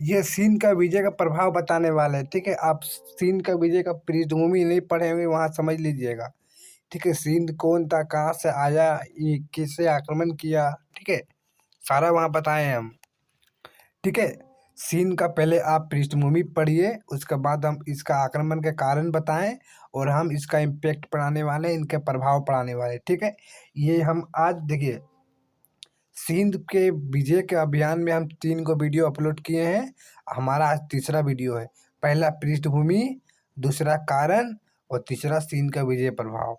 ये सीन का विजय का प्रभाव बताने वाला है, ठीक है। आप सीन का विजय का पृष्ठभूमि नहीं पढ़े होंगे, वहाँ समझ लीजिएगा, ठीक है। सिंध कौन था, कहाँ से आया, ये किससे आक्रमण किया, ठीक है, सारा वहाँ बताए हैं हम, ठीक है। सीन का पहले आप पृष्ठभूमि पढ़िए, उसके बाद हम इसका आक्रमण के कारण बताएं और हम इसका इम्पैक्ट पढ़ाने वाले हैं, इनके प्रभाव पढ़ाने वाले हैं, ठीक है। ये हम आज देखिए, सिंध के विजय के अभियान में हम 3 को वीडियो अपलोड किए हैं। हमारा आज तीसरा वीडियो है। पहला पृष्ठभूमि, दूसरा कारण और तीसरा सिंध का विजय प्रभाव,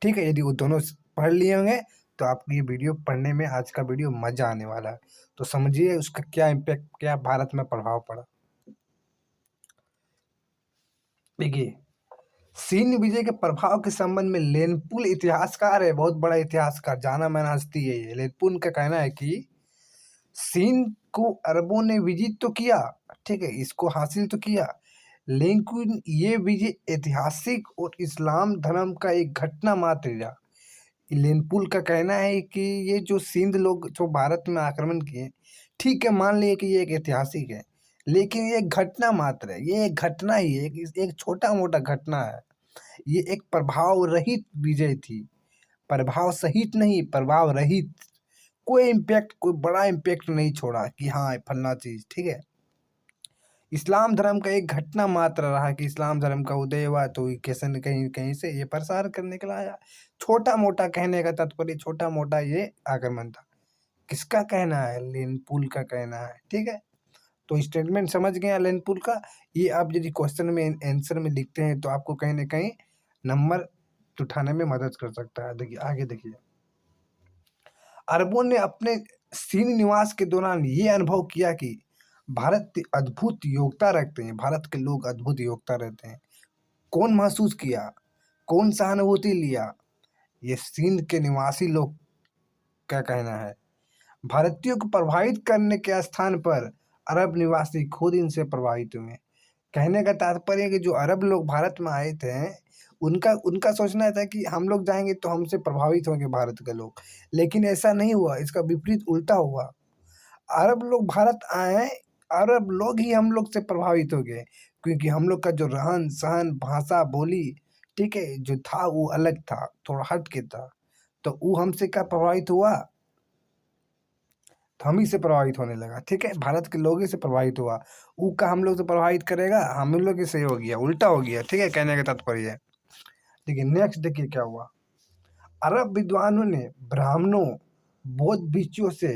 ठीक है। यदि वो दोनों पढ़ लिए होंगे तो आपको ये वीडियो पढ़ने में आज का वीडियो मजा आने वाला है। तो समझिए उसका क्या इम्पैक्ट, क्या भारत में प्रभाव पड़ा। देखिए, सिंध विजय के प्रभाव के संबंध में लेनपुल इतिहासकार है, बहुत बड़ा इतिहासकार, जाना माना हस्ती है ये। लेनपुल का कहना है कि सिंध को अरबों ने विजित तो किया, ठीक है, इसको हासिल तो किया, लेकिन ये विजय ऐतिहासिक और इस्लाम धर्म का एक घटना मात्र रहा। लेनपुल का कहना है कि ये जो सिंध लोग जो भारत में आक्रमण किए, ठीक है, मान लिए कि ये एक ऐतिहासिक है, लेकिन ये एक घटना मात्र है। ये एक घटना ही है, एक छोटा मोटा घटना है। ये एक प्रभाव रहित विजय थी, प्रभाव सहित नहीं, प्रभाव रहित। कोई इम्पैक्ट, कोई बड़ा इम्पैक्ट नहीं छोड़ा कि हाँ फलना चीज, ठीक है। इस्लाम धर्म का एक घटना मात्र रहा कि इस्लाम धर्म का उदय हुआ तो कैसे न कहीं कहीं से ये प्रसार करने के लिए आया। छोटा मोटा, कहने का तात्पर्य छोटा मोटा ये आक्रमण था। किसका कहना है? लेनपुल का कहना है, ठीक है। तो स्टेटमेंट समझ गए लेनपुल का। ये आप यदि क्वेश्चन में आंसर में लिखते हैं तो आपको कहीं ना कहीं नंबर उठाने में मदद कर सकता है। देखिए आगे देखिए, अरबों ने अपने सिंध निवास के दौरान ये अनुभव किया कि भारत अद्भुत योग्यता रखते हैं, भारत के लोग अद्भुत योग्यता रहते हैं। कौन महसूस किया, कौन सहानुभूति लिया? ये सिंध के निवासी लोग का कहना है। भारतीयों को प्रभावित करने के स्थान पर अरब निवासी खुद इनसे प्रभावित हुए। कहने का तात्पर्य है कि जो अरब लोग भारत में आए थे, उनका उनका सोचना था कि हम लोग जाएंगे तो हमसे प्रभावित होंगे भारत के लोग, लेकिन ऐसा नहीं हुआ, इसका विपरीत उल्टा हुआ। अरब लोग भारत आए, अरब लोग ही हम लोग से प्रभावित हो गए, क्योंकि हम लोग का जो रहन सहन, भाषा, बोली, ठीक है, जो था वो अलग था, थोड़ा हट के था। तो वो हमसे क्या प्रभावित हुआ? तो हम ही से प्रभावित होने लगा, ठीक है, भारत के लोग ही से प्रभावित हुआ। वो का हम लोग से प्रभावित करेगा, हम लोग ही से हो गया, उल्टा हो गया, ठीक है, कहने का तात्पर्य है। देखिए नेक्स्ट, देखिए क्या हुआ। अरब विद्वानों ने ब्राह्मणों, बौद्ध भिक्षुओं से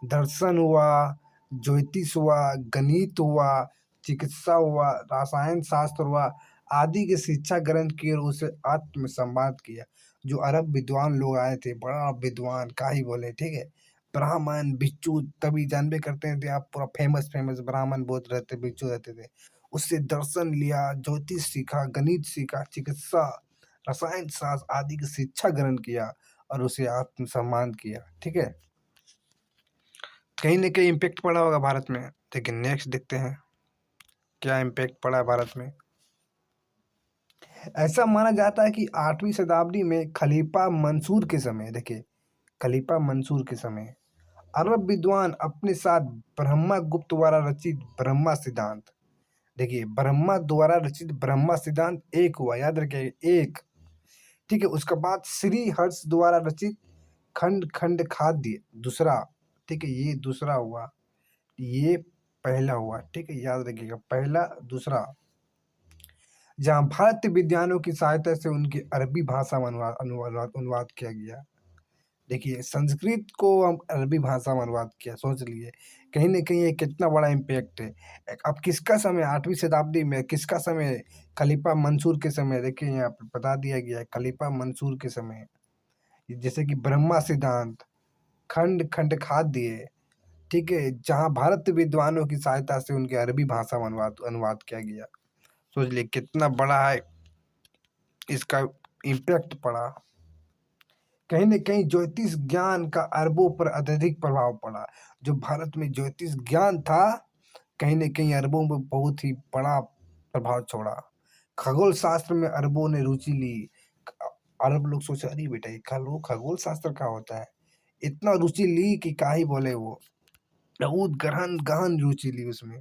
दर्शन हुआ, ज्योतिष हुआ, गणित हुआ, चिकित्सा हुआ, रसायन शास्त्र हुआ आदि की शिक्षा ग्रहण की और उसे आत्मसंवाद किया। जो अरब विद्वान लोग आए थे, बड़ा विद्वान का ही बोले, ठीक है, ब्राह्मण भिक्षु, तभी जानबे करते थे आप, पूरा फेमस फेमस ब्राह्मण बौद्ध रहते, भिक्षु रहते थे। उससे दर्शन लिया, ज्योतिष सीखा, गणित सीखा, चिकित्सा, रसायन शास्त्र आदि की शिक्षा ग्रहण किया और उसे आत्मसम्मान किया, ठीक है। कहीं ना कहीं इम्पैक्ट पड़ा होगा भारत में। लेकिन नेक्स्ट देखते हैं क्या इम्पैक्ट पड़ा भारत में। ऐसा माना जाता है कि 8वीं शताब्दी में खलीफा मंसूर के समय, देखिए खलीफा मंसूर के समय अरब विद्वान अपने साथ ब्रह्मा गुप्त द्वारा रचित ब्रह्मा सिद्धांत, देखिए ब्रह्मा द्वारा रचित ब्रह्मा सिद्धांत एक हुआ, याद रखिए एक, ठीक है। उसके बाद श्री हर्ष द्वारा रचित खंड खंड खाद्य दूसरा, ठीक है, ये दूसरा हुआ, ये पहला हुआ, ठीक है, याद रखिएगा पहला दूसरा। जहाँ भारतीय विद्वानों की सहायता से उनकी अरबी भाषा में अनुवाद किया गया। देखिए संस्कृत को हम अरबी भाषा में अनुवाद किया, सोच लिए कहीं ना कहीं ये कितना बड़ा इम्पैक्ट है। अब किसका समय, 8वीं शताब्दी में किसका समय? खलीफा मंसूर के समय। देखिए यहाँ पर बता दिया गया है खलीफा मंसूर के समय, जैसे कि ब्रह्मा सिद्धांत, खंड खंड खाद्य, ठीक है, जहाँ भारतीय विद्वानों की सहायता से उनके अरबी भाषा में अनुवाद अनुवाद किया गया। सोच लिए कितना बड़ा है इसका इम्पैक्ट पड़ा। कहीं न कहीं ज्योतिष ज्ञान का अरबों पर अत्यधिक प्रभाव पड़ा। जो भारत में ज्योतिष ज्ञान था, कहीं न कहीं अरबों में बहुत ही बड़ा प्रभाव छोड़ा। खगोल शास्त्र में अरबों ने रुचि ली। अरब लोग सोचे अरे बेटा ये खगोल शास्त्र क्या होता है? इतना रुचि ली कि क्या ही बोले वो। बहुत गहन गहन रुचि ली उसमें।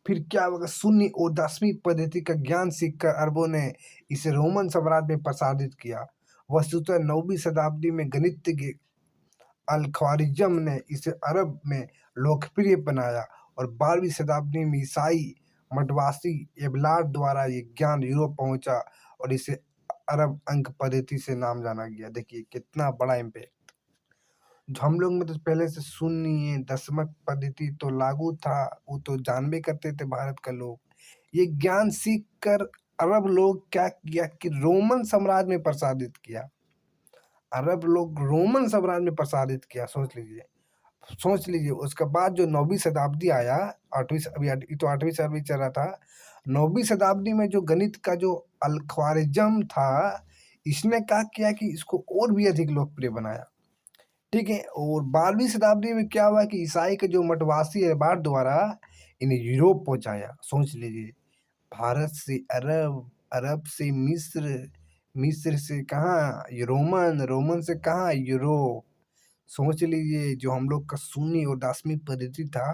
फिर क्या होगा, शून्य और दसवीं पद्धति का ज्ञान सीखकर अरबों ने इसे रोमन साम्राज्य में प्रसारित किया। वस्तुतः 9वीं शताब्दी में गणितज्ञ अल-ख्वारिज़्म ने इसे अरब में लोकप्रिय बनाया और 12वीं शताब्दी में ईसाई मठवासी एबलाड द्वारा ये ज्ञान यूरोप पहुंचा और इसे अरब अंक पद्धति से नाम जाना गया। देखिए कितना बड़ा इम्पैक्ट। जो हम लोग में तो पहले से शून्य दशमक पद्धति तो लागू था, वो तो जानबे करते थे भारत का लोग। ये ज्ञान सीख कर अरब लोग क्या किया कि रोमन साम्राज्य में प्रसारित किया। अरब लोग रोमन साम्राज्य में प्रसारित किया, सोच लीजिए। उसके बाद जो 9वीं शताब्दी आया, अभी तो 8वीं शताब्दी चल रहा था। 9वीं शताब्दी में जो गणित का जो अल-ख्वारिज़्म था, इसने क्या किया कि इसको और भी अधिक लोकप्रिय बनाया। ठीक है। और 12वीं शताब्दी में क्या हुआ कि ईसाई के जो मठवासी एबलाड द्वारा इन्हें यूरोप पहुंचाया। सोच लीजिए, भारत से अरब, अरब से मिस्र, मिस्र से कहाँ रोमन, रोमन से कहाँ यूरोप। सोच लीजिए, जो हम लोग का शून्य और दसवीं पद्धति था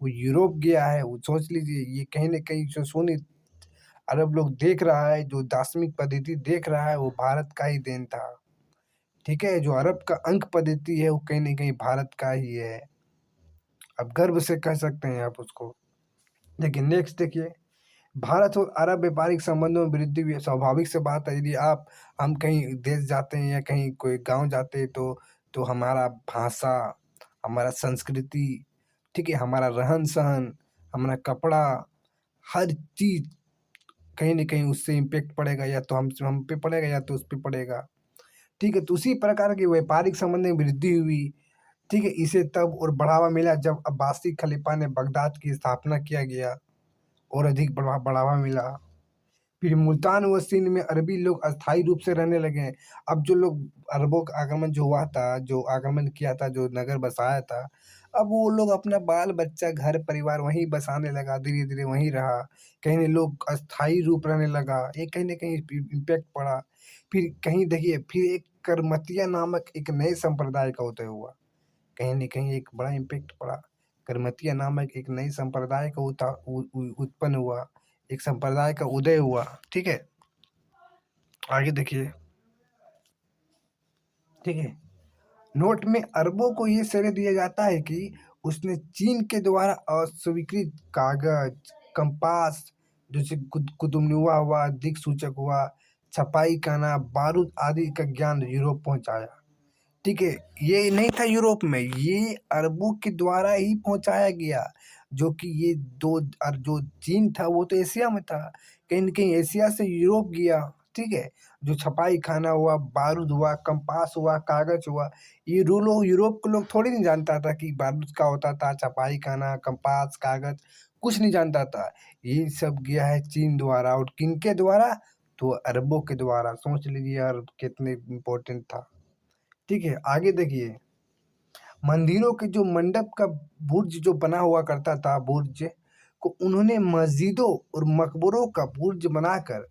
वो यूरोप गया है। वो सोच लीजिए, ये कहीं ना कहीं जो शून्य अरब लोग देख रहा है, जो दार्शनिक पद्धति देख रहा है, वो भारत का ही देन था। ठीक है। जो अरब का अंक पद्धति है वो कहीं ना कहीं भारत का ही है। अब गर्व से कह सकते हैं आप उसको। देखिए नेक्स्ट, देखिए भारत और अरब व्यापारिक संबंधों में वृद्धि हुई। स्वाभाविक से बात है, यदि हम कहीं देश जाते हैं या कहीं कोई गांव जाते हैं तो हमारा भाषा, हमारा संस्कृति, ठीक है, हमारा रहन सहन, हमारा कपड़ा, हर चीज कहीं ना कहीं उससे इम्पेक्ट पड़ेगा, या तो हम पे पड़ेगा या तो उस पे पड़ेगा। ठीक है। तो उसी प्रकार के व्यापारिक संबंध में वृद्धि हुई। ठीक है। इसे तब और बढ़ावा मिला जब अब्बासी खलीफा ने बगदाद की स्थापना किया गया, और अधिक बढ़ावा मिला। फिर मुल्तान व सिंध में अरबी लोग अस्थायी रूप से रहने लगे। अब जो लोग अरबों का आगमन जो हुआ था, जो आगमन किया था, जो नगर बसाया था, अब वो लोग अपना बाल बच्चा घर परिवार वहीं बसाने लगा, धीरे धीरे वहीं रहा। कहीं ना लोग अस्थायी रूप रहने लगा, ये कहीं ना कहीं इम्पैक्ट पड़ा। फिर कहीं देखिए, फिर एक करमतिया नामक एक नए संप्रदाय का उदय हुआ। कहीं न कहीं एक बड़ा इम्पैक्ट पड़ा। करमतिया नामक एक नई संप्रदाय का उत्पन्न हुआ, एक संप्रदाय का उदय हुआ। ठीक है। आगे देखिए। ठीक है। नोट में अरबों को ये श्रेय दिया जाता है कि उसने चीन के द्वारा अस्वीकृत कागज, कंपास, जैसे कुतुबनुमा हुआ, दिक्सूचक हुआ, छपाई खाना, बारूद आदि का ज्ञान यूरोप पहुंचाया। ठीक है। ये नहीं था यूरोप में, ये अरबों के द्वारा ही पहुंचाया गया। जो कि ये जो चीन था वो तो एशिया में था, कहीं न कहीं एशिया से यूरोप गया। ठीक है। जो छपाई खाना हुआ, बारूद हुआ, कंपास हुआ, कागज हुआ, ये लोग यूरोप के लोग थोड़ी नहीं जानता था कि बारूद क्या होता था, छपाई खाना, कंपास, कागज कुछ नहीं जानता था। ये सब गया है चीन द्वारा, और किनके द्वारा, तो अरबों के द्वारा। सोच लीजिए यार कितने इम्पोर्टेंट था। ठीक है। आगे देखिए, मंदिरों के जो मंडप का बुर्ज जो बना हुआ करता था, बुर्ज को उन्होंने मस्जिदों और मकबरों का बुर्ज बनाकर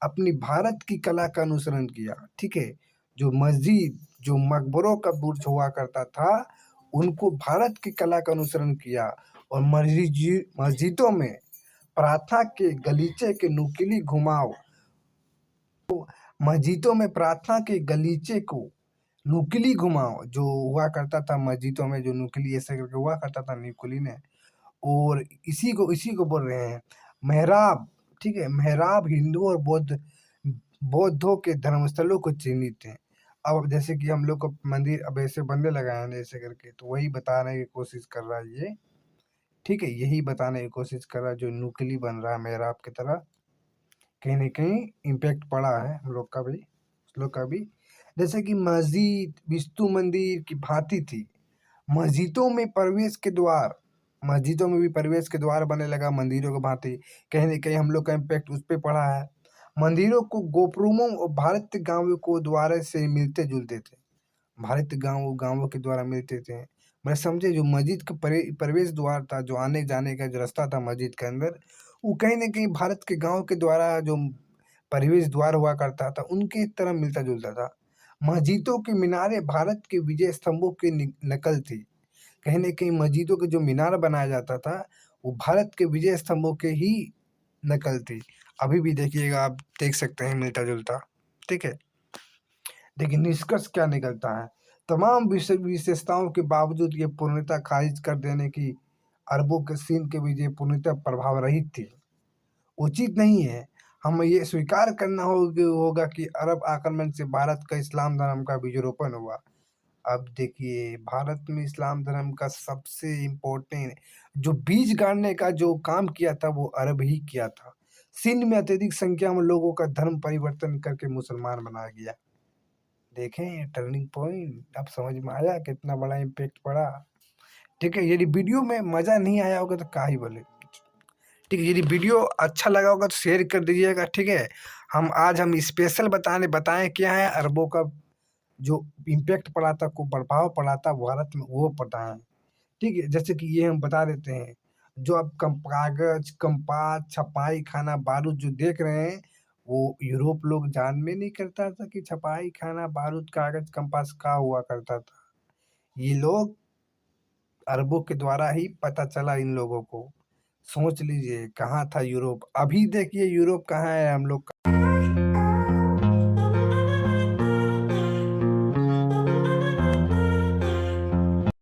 अपनी भारत की कला का अनुसरण किया। ठीक है। जो मस्जिद, जो मकबरों का बुर्ज हुआ करता था, उनको भारत की कला का अनुसरण किया। और मस्जिदों में प्रार्थना के गलीचे के नुकीली घुमाव, मस्जिदों में प्रार्थना के गलीचे को नुकीली घुमाव जो हुआ करता था मस्जिदों में, जो नुकीली ऐसे करके हुआ करता था नुकीली ने, और इसी को बोल रहे हैं मेहराब। ठीक है। मेहराब हिंदू और बौद्धों के धर्मस्थलों को चिन्हित हैं। अब जैसे कि हम लोग को मंदिर अब ऐसे बनने लगा है ऐसे करके, तो वही बताने की कोशिश कर रहा है ये। ठीक है। यही बताने की कोशिश कर रहा है, जो नुकीली बन रहा है मेहराब की तरह, कहीं न कहीं इम्पैक्ट पड़ा है हम लोग का भी, उस लोग का भी। जैसे कि मस्जिद विष्णु मंदिर की भांति थी। मस्जिदों में प्रवेश के द्वार, मस्जिदों में भी प्रवेश के द्वार बनने लगा मंदिरों की भांति। कहीं न कहीं हम लोग का इम्पैक्ट उस पे पड़ा है। मंदिरों को गोपुरमों और भारतीय गांवों को द्वार से मिलते-जुलते थे। भारतीय गांवों के द्वारा मिलते थे। मतलब समझे, जो मस्जिद का प्रवेश द्वार था, जो आने-जाने का जो रास्ता था मस्जिद के अंदर, वो कहीं न कहीं भारत के गाँव के द्वारा जो प्रवेश द्वार हुआ करता था, उनके तरह मिलता-जुलता था। मस्जिदों के मीनारें भारत के विजय स्तंभों की नकल थी। कहीं न कहीं मस्जिदों के जो मीनार बनाया जाता था, वो भारत के विजय स्तंभों के ही नकल थी। अभी भी देखिएगा, आप देख सकते हैं मिलता-जुलता, ठीक है? लेकिन निष्कर्ष क्या निकलता है? तमाम विशेषताओं के बावजूद ये पूर्णतः खारिज कर देने की अरबों के सीन के विजय पूर्णतः प्रभाव रहित थी। उचित नहीं है। हमें ये स्वीकार करना होगा कि अरब आक्रमण से भारत का इस्लाम धर्म का बीजारोपण हुआ। अब देखिए, भारत में इस्लाम धर्म का सबसे इम्पोर्टेंट जो बीज गाड़ने का जो काम किया था वो अरब ही किया था। सिंध में अत्यधिक संख्या में लोगों का धर्म परिवर्तन करके मुसलमान बनाया गया। देखें टर्निंग पॉइंट, अब समझ में आया कितना बड़ा इम्पैक्ट पड़ा। ठीक है, यदि वीडियो में मज़ा नहीं आया होगा तो क्या ही बोले। ठीक है, यदि वीडियो अच्छा लगा होगा तो शेयर कर दीजिएगा, ठीक है। हम स्पेशल बताएं क्या है अरबों का जो इम्पैक्ट पड़ा था, को प्रभाव पड़ा था भारत में, वो बताएं। ठीक है, जैसे कि ये हम बता देते हैं, जो अब कागज, कंपास, छपाई खाना, बारूद जो देख रहे हैं, वो यूरोप लोग जान में नहीं करता था कि छपाई खाना, बारूद, कागज, कंपास का हुआ करता था। ये लोग अरबों के द्वारा ही पता चला इन लोगों को। सोच लीजिए कहाँ था यूरोप, अभी देखिए यूरोप कहाँ है हम लोग का।